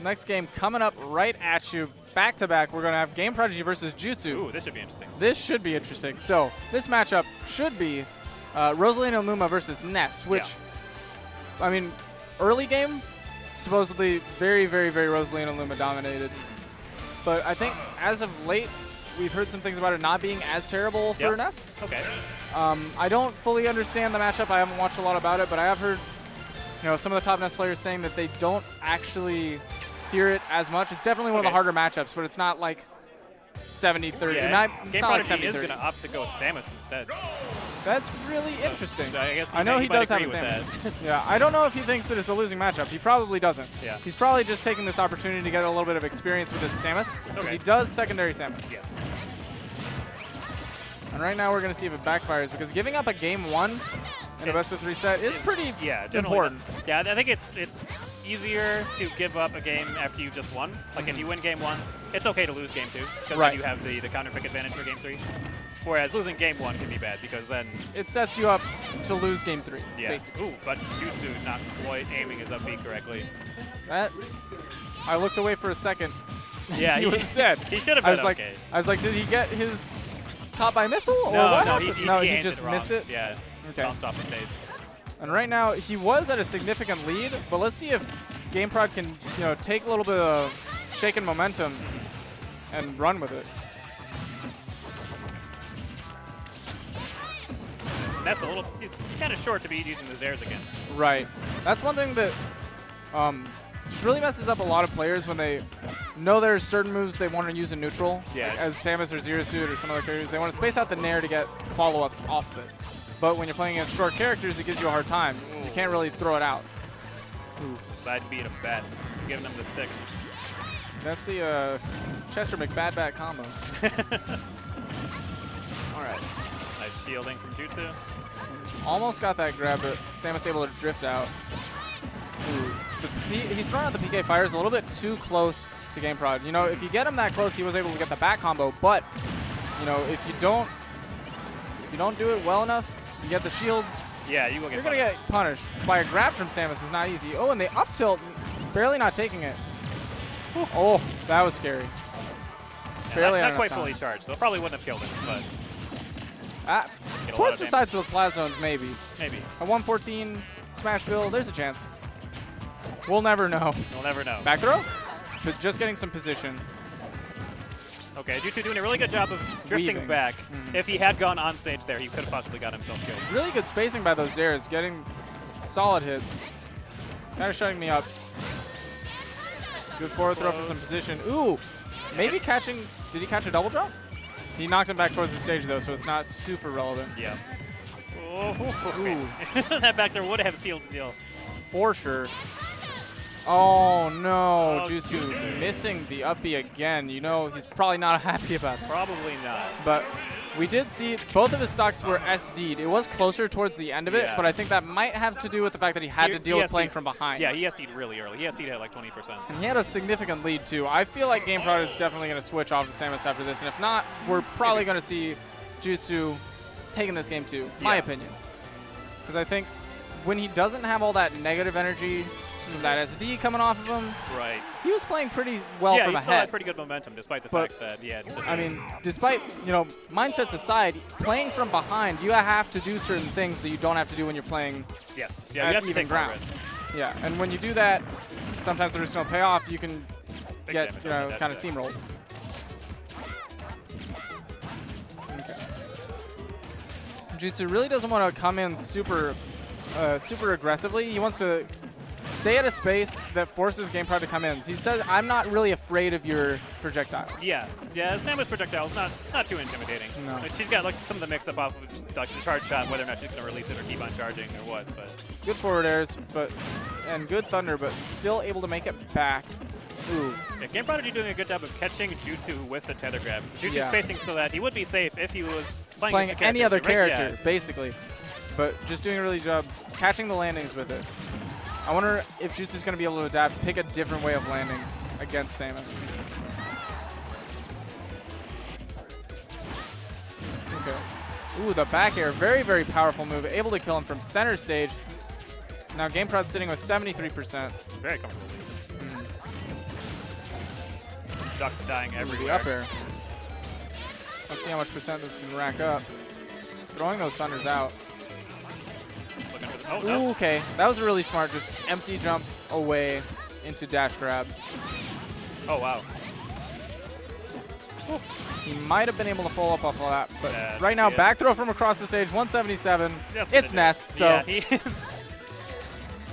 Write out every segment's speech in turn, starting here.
Next game coming up right at you. Back to back, we're going to have GameProdigy versus Jutsu. Ooh, this should be interesting. This should be interesting. So this matchup should be Rosalina and Luma versus Ness, which, I mean, early game, supposedly very, very, very Rosalina and Luma dominated. But I think as of late, we've heard some things about it not being as terrible for Ness. Okay. I don't fully understand the matchup. I haven't watched a lot about it, but I have heard, some of the top Ness players saying that they don't actually fear it as much. It's definitely one of the harder matchups, but it's not like 70-30. Yeah, it's not like 70-30. is going to opt to go Samus instead. That's really interesting. I guess I know he does have a Samus. Yeah, I don't know if he thinks that it's a losing matchup. He probably doesn't. Yeah. He's probably just taking this opportunity to get a little bit of experience with his Samus, because he does secondary Samus. Yes. And right now we're going to see if it backfires, because giving up a game 1 in a best-of-3 set is pretty important. Yeah, I think it's easier to give up a game after you just won. Like if you win game 1, it's okay to lose game 2, because then you have the counter pick advantage for game 3. Whereas losing game 1 can be bad, because then it sets you up to lose game 3. Yeah. Basically. Ooh, but Jutsu not quite aiming his up B correctly. I looked away for a second. Yeah, he was dead. He should have been okay. I was like, did he get his caught by missile? Or No, what no, happened? He just it missed it? Yeah, bounced off the stage. And right now, he was at a significant lead, but let's see if GameProd can, take a little bit of shaken momentum and run with it. Ness he's kind of short to be using the Zairs against. Right. That's one thing that just really messes up a lot of players when they know there's certain moves they want to use in neutral. Yeah. Like as Samus or Zero Suit or some other characters, they want to space out the nair to get follow-ups off of it. But when you're playing against short characters, it gives you a hard time. You can't really throw it out. Ooh. Side beat him bad, giving him the stick. That's the Chester McBadbat combo. All right. Nice shielding from Jutsu. Almost got that grab, but Samus able to drift out. Ooh. He's throwing out the PK fires a little bit too close to GameProd. If you get him that close, he was able to get the back combo. But, if you don't do it well enough, you get the shields. Yeah, you will get You're going to get punished. By a grab from Samus is not easy. Oh, and they up tilt, barely not taking it. Oh, that was scary. Yeah, barely not quite fully charged, so it probably wouldn't have killed him, but towards the sides of the plasma zones, maybe. Maybe. A 114 smash build, there's a chance. We'll never know. We'll never know. Back throw? But just getting some position. Okay, Jutsu doing a really good job of drifting back. If he had gone on stage there, he could have possibly got himself killed. Really good spacing by those Zairs, getting solid hits. Kind of shutting me up. Good forward throw for some position. Ooh, maybe catching, did he catch a double drop? He knocked him back towards the stage though, so it's not super relevant. Yeah. Ooh. That back there would have sealed the deal. For sure. Oh no, Jutsu missing the up B again. He's probably not happy about that. Probably not. But we did see both of his stocks were SD'd. It was closer towards the end of it, but I think that might have to do with the fact that he had to deal with playing from behind. Yeah, he SD'd really early. He SD'd at like 20%. And he had a significant lead too. I feel like GameProd is definitely going to switch off of Samus after this, and if not, we're probably going to see Jutsu taking this game too, my opinion. Because I think when he doesn't have all that negative energy, that SD coming off of him. Right. He was playing pretty well from ahead. Yeah, he still had pretty good momentum despite the fact that he had despite, mindsets aside, playing from behind, you have to do certain things that you don't have to do when you're playing Yes. Yeah, you have to take ground risks. Yeah, and when you do that, sometimes the risks don't pay off. You can get, kind of steamrolled. Okay. Jutsu really doesn't want to come in super aggressively. He wants to stay at a space that forces GameProd to come in. He said, I'm not really afraid of your projectiles. Yeah, Samus projectiles not too intimidating. No. Like, she's got like some of the mix up off of like, the charge shot, whether or not she's going to release it or keep on charging or what. But good forward airs, and good thunder, but still able to make it back. Ooh. Yeah, GameProdigy doing a good job of catching Jutsu with the tether grab. Jutsu spacing so that he would be safe if he was playing any other character, basically. But just doing a really good job catching the landings with it. I wonder if Jutsu's going to be able to adapt, pick a different way of landing against Samus. Okay. Ooh, the back air. Very, very powerful move. Able to kill him from center stage. Now GameProd's sitting with 73%. Very comfortable lead. Ducks dying The everywhere. up air. Let's see how much percent this can rack up. Throwing those thunders out. Looking for the, oh, no. Ooh, okay. That was really smart. Just empty jump away into dash grab. Oh, wow. He might have been able to follow up off of that, but Yeah, right now, yeah. back throw from across the stage, 177. That's It's gonna do Ness, it. so Yeah, he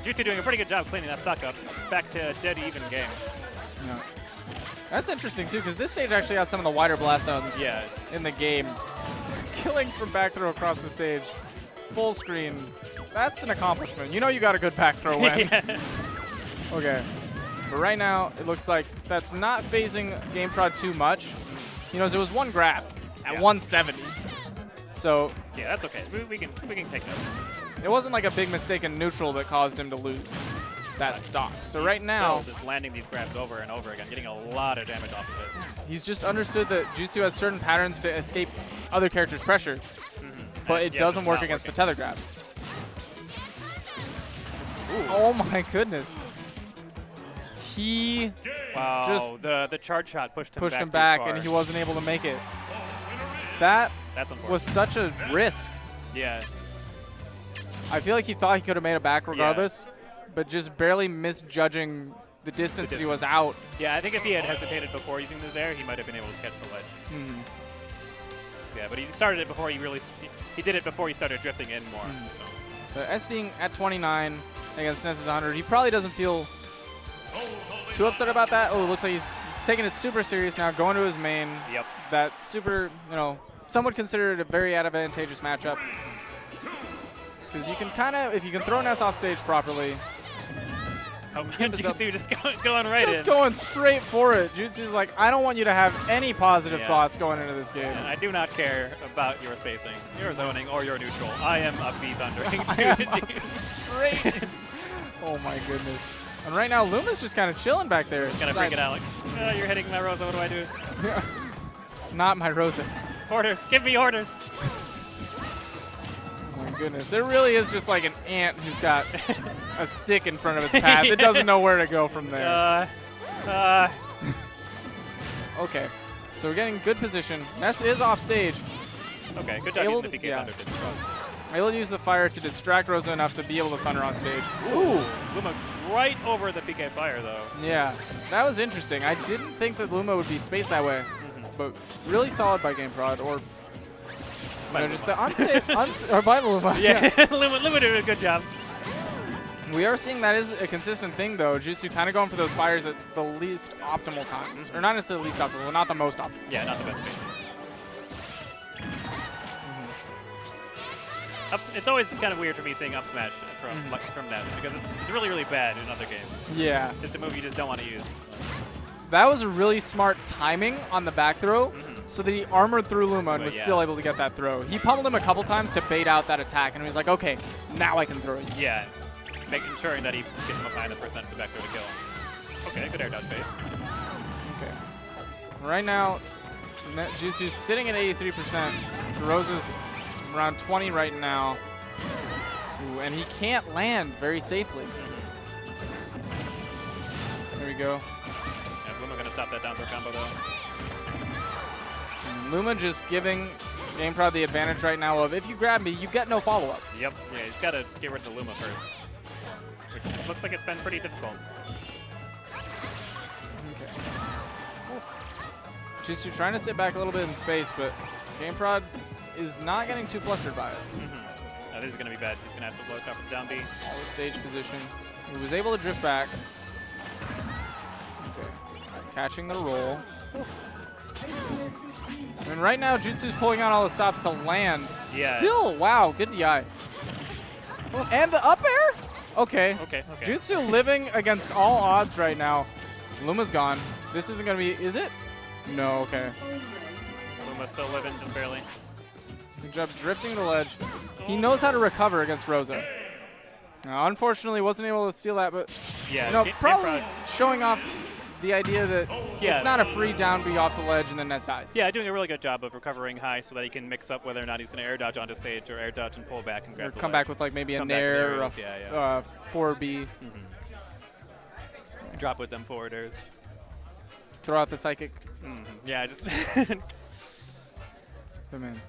Jutsu doing a pretty good job cleaning that stock up. Back to dead even game. yeah. That's interesting too, because this stage actually has some of the wider blast zones Yeah. in the game. Killing from back throw across the stage, full screen. That's an accomplishment. You know you got a good back throw win. Yeah. Okay. But right now, it looks like that's not phasing GameProd too much. You know, there was one grab at Yeah. 170. So Yeah, that's okay. We can take those. it wasn't like a big mistake in neutral that caused him to lose that stock. So right He's now, still just landing these grabs over and over again, getting a lot of damage off of it. he's just understood that Jutsu has certain patterns to escape other characters' pressure, but And it yes, doesn't it's work not against the working. tether grab. Oh my goodness. He Wow, Just the charge shot pushed him back too far. and he wasn't able to make it. That That's unfortunate. was such a risk. Yeah. I feel like he thought he could have made it back regardless, but just barely misjudging the distance that he was distance. out. Yeah, I think if he had hesitated before using this air, he might have been able to catch the ledge. Hmm. Yeah, but he started it before he really he did it before he started drifting in more. So. But Esting at 29 against Ness's 100. He probably doesn't feel too upset about that. Oh, it looks like he's taking it super serious now, going to his main. Yep. That super, you know, some would consider it a very advantageous matchup. Because you can kind of, if you can throw Ness off stage properly, Oh, Jutsu just going right just in. going straight for it. Jutsu's like, I don't want you to have any positive Yeah. thoughts going into this game. And I do not care about your spacing, your zoning, or your neutral. I am a B thundering Straight in. Oh my goodness. And right now, Luma's just kind of chilling back there. Gonna freak it out like, you're hitting my Rosa, what do I do? Not my Rosa. Orders, give me orders. Oh my goodness. It really is just like an ant who's got a stick in front of its path. It doesn't know where to go from there. Okay. So we're getting good position. Ness is off stage. Okay, good job Able using the to- PK yeah. Thunder. Did this. Able to use the fire to distract Rosa enough to be able to thunder on stage. Ooh, Luma right over the PK fire though. Yeah, that was interesting. I didn't think that Luma would be spaced that way, but really solid by GameProd, or just the unsafe, or by Luma. Yeah, Luma did a good job. We are seeing that is a consistent thing, though. Jutsu kind of going for those fires at the least optimal times. Or not necessarily least optimal, but not the most optimal. Yeah, not the best spacing. It's always kind of weird for me seeing up smash from Ness because it's really, really bad in other games. Yeah. It's a move you just don't want to use. That was a really smart timing on the back throw, so that he armored through Luma and But was yeah. still able to get that throw. He pummeled him a couple times to bait out that attack, and he was like, okay, now I can throw you. Yeah, ensuring that he gets him up high enough percent for back throw to kill. Okay, good air dodge bait. Okay. Right now, Jutsu's sitting at 83%. Rosa's around 20 right now. Ooh, and he can't land very safely. There we go. Yeah, Luma gonna stop that down throw combo though. And Luma just giving GameProd the advantage right now of, if you grab me, you get no follow-ups. Yep. Yeah, he's got to get rid of the Luma first, which looks like it's been pretty difficult. Okay. Jutsu trying to sit back a little bit in space, but GameProd is not getting too flustered by it. Oh, this is gonna be bad. He's gonna have to look up for down B. All the stage position. He was able to drift back. Okay. Catching the roll. And right now, Jutsu's pulling out all the stops to land. Yeah. Still, wow, good DI. And the up air? Okay. Okay. Jutsu living against all odds right now. Luma's gone. This isn't going to be, is it? No, okay. Luma's still living, just barely. Good job drifting the ledge. He knows how to recover against Rosa. Now, unfortunately, wasn't able to steal that, but Yeah. you know, probably GameProd- showing off the idea that Yeah. it's not a free down B off the ledge and then Ness dies. Yeah, doing a really good job of recovering high so that he can mix up whether or not he's going to air dodge onto stage or air dodge and pull back and grab Or the come ledge. back with like maybe a Come back nair or a with aerials, 4B. Drop with them forwarders. throw out the psychic. Yeah, just Come in.